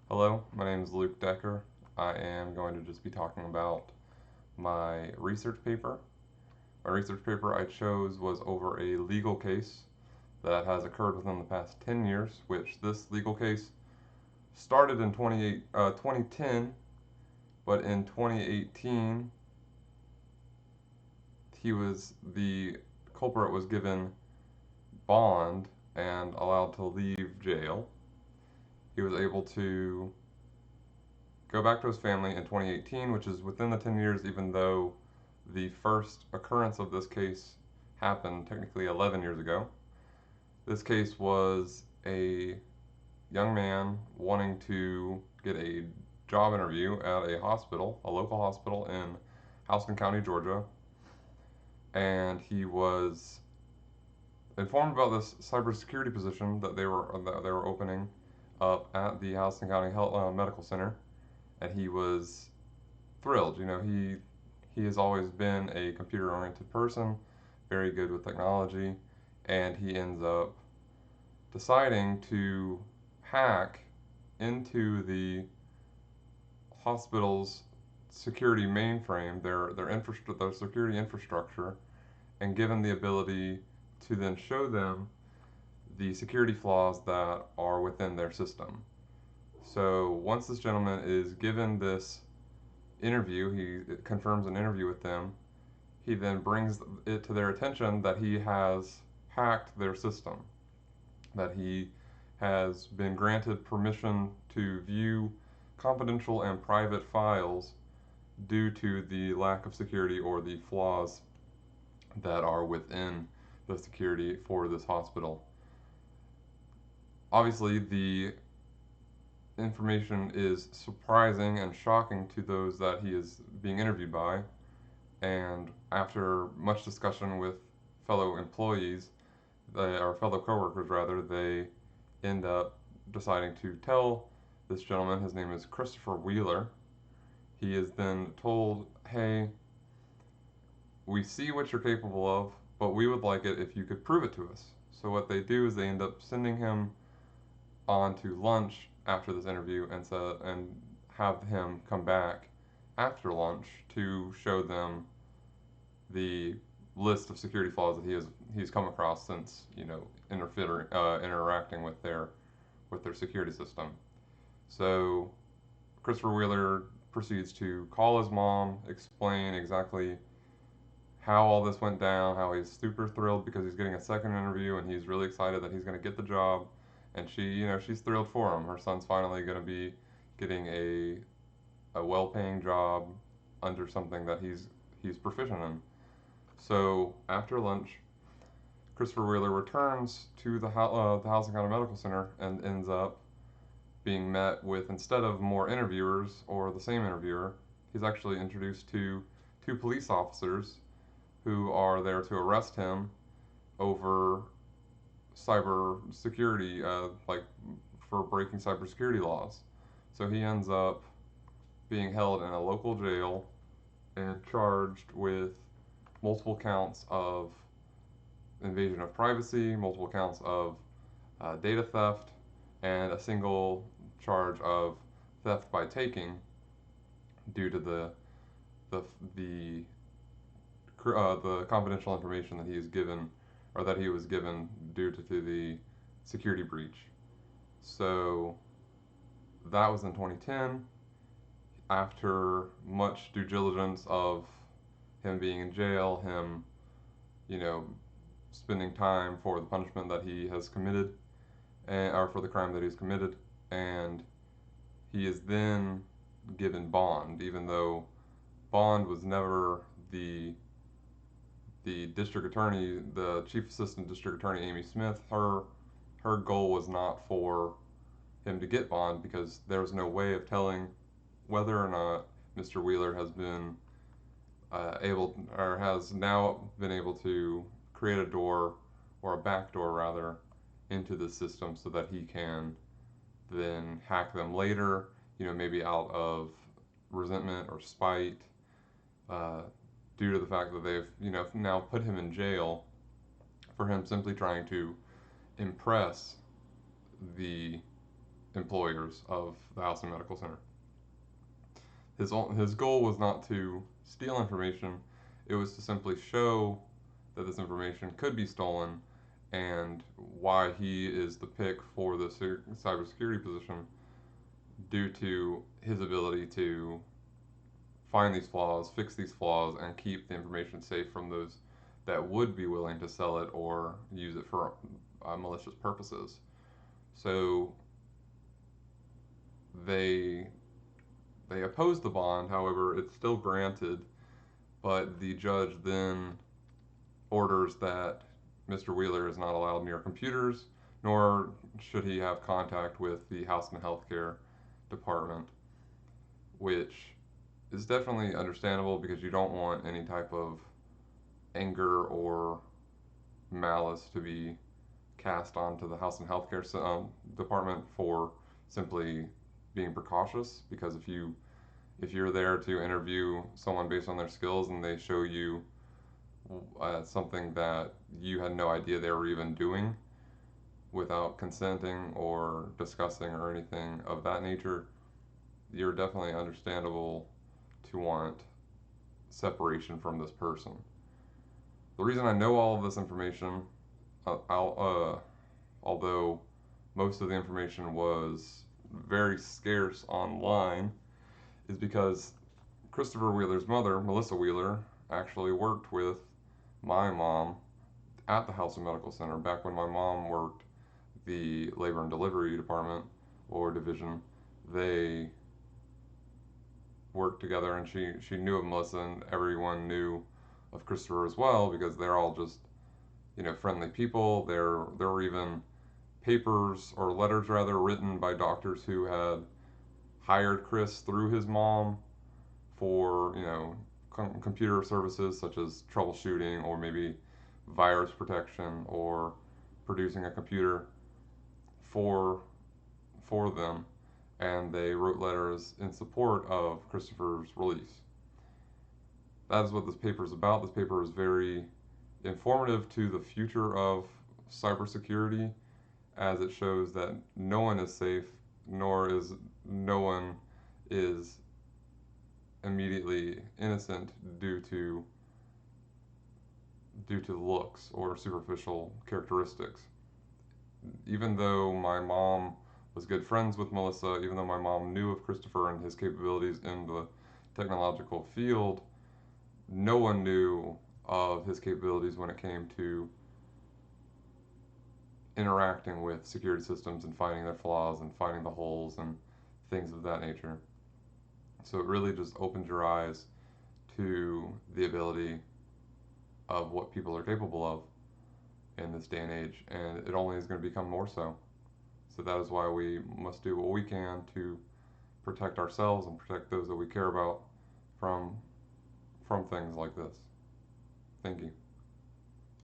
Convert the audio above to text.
Hello, my name is Luke Decker. I am going to just be talking about my research paper. My research paper I chose was over a legal case that has occurred within the past 10 years, which this legal case started in 2010, but in 2018, the culprit was given bond and allowed to leave jail. He was able to go back to his family in 2018, which is within the 10 years, even though the first occurrence of this case happened technically 11 years ago. This case was a young man wanting to get a job interview at a hospital, a local hospital in Houston County, Georgia, and he was informed about this cybersecurity position that they were opening up at the Houston County Medical Center, and he was thrilled. He has always been a computer oriented person, very good with technology, and he ends up deciding to hack into the hospital's security mainframe, their security infrastructure, and given the ability to then show them the security flaws that are within their system. So once this gentleman is given this interview, he confirms an interview with them. He then brings it to their attention that he has hacked their system, that he has been granted permission to view confidential and private files due to the lack of security or the flaws that are within the security for this hospital. Obviously, the information is surprising and shocking to those that he is being interviewed by, and after much discussion with fellow employees, or fellow coworkers rather, they end up deciding to tell this gentleman, his name is Christopher Wheeler. He is then told, hey, we see what you're capable of, but we would like it if you could prove it to us. So what they do is they end up sending him on to lunch after this interview and have him come back after lunch to show them the list of security flaws that he's come across since interacting with their security system. So Christopher Wheeler proceeds to call his mom, explain exactly how all this went down, how he's super thrilled because he's getting a second interview and he's really excited that he's going to get the job. And she's thrilled for him. Her son's finally going to be getting a well-paying job under something that he's proficient in. So after lunch, Christopher Wheeler returns to the Housing County Medical Center and ends up being met with, instead of more interviewers or the same interviewer, he's actually introduced to two police officers who are there to arrest him over cyber security, like for breaking cybersecurity laws. So he ends up being held in a local jail and charged with multiple counts of invasion of privacy, multiple counts of data theft, and a single charge of theft by taking due to the the the confidential information that he is given or that he was given due to the security breach. So that was in 2010. After much due diligence of him being in jail, him, you know, spending time for the punishment that he has committed, or for the crime that he's committed, and he is then given bond, even though bond was never the district attorney, the chief assistant district attorney Amy Smith. Her goal was not for him to get bond because there was no way of telling whether or not Mr. Wheeler has been able or has now been able to create a door or a back door rather into the system so that he can then hack them later, maybe out of resentment or spite, uh, due to the fact that they've, now put him in jail for him simply trying to impress the employers of the Houston Medical Center. His goal was not to steal information, it was to simply show that this information could be stolen and why he is the pick for the cybersecurity position due to his ability to find these flaws, fix these flaws, and keep the information safe from those that would be willing to sell it or use it for malicious purposes. So they opposed the bond. However, it's still granted, but the judge then orders that Mr. Wheeler is not allowed near computers, nor should he have contact with the Houston Healthcare Department, which is definitely understandable because you don't want any type of anger or malice to be cast onto the Houston Healthcare Department for simply being precautious. Because if you're there to interview someone based on their skills and they show you something that you had no idea they were even doing without consenting or discussing or anything of that nature, you're definitely understandable to want separation from this person. The reason I know all of this information, although most of the information was very scarce online, is because Christopher Wheeler's mother, Melissa Wheeler, actually worked with my mom at the Houston Medical Center back when my mom worked the labor and delivery department or division. They worked together, and she knew of Melissa, and everyone knew of Christopher as well because they're all just friendly people. There were even papers or letters rather written by doctors who had hired Chris through his mom for computer services such as troubleshooting or maybe virus protection or producing a computer for them, and they wrote letters in support of Christopher's release. That is what this paper is about. This paper is very informative to the future of cybersecurity, as it shows that no one is safe, nor is no one is immediately innocent due to looks or superficial characteristics. Even though my mom was good friends with Melissa, even though my mom knew of Christopher and his capabilities in the technological field, no one knew of his capabilities when it came to interacting with security systems and finding their flaws and finding the holes and things of that nature. So it really just opens your eyes to the ability of what people are capable of in this day and age, and it only is going to become more so. So that is why we must do what we can to protect ourselves and protect those that we care about from things like this. Thank you.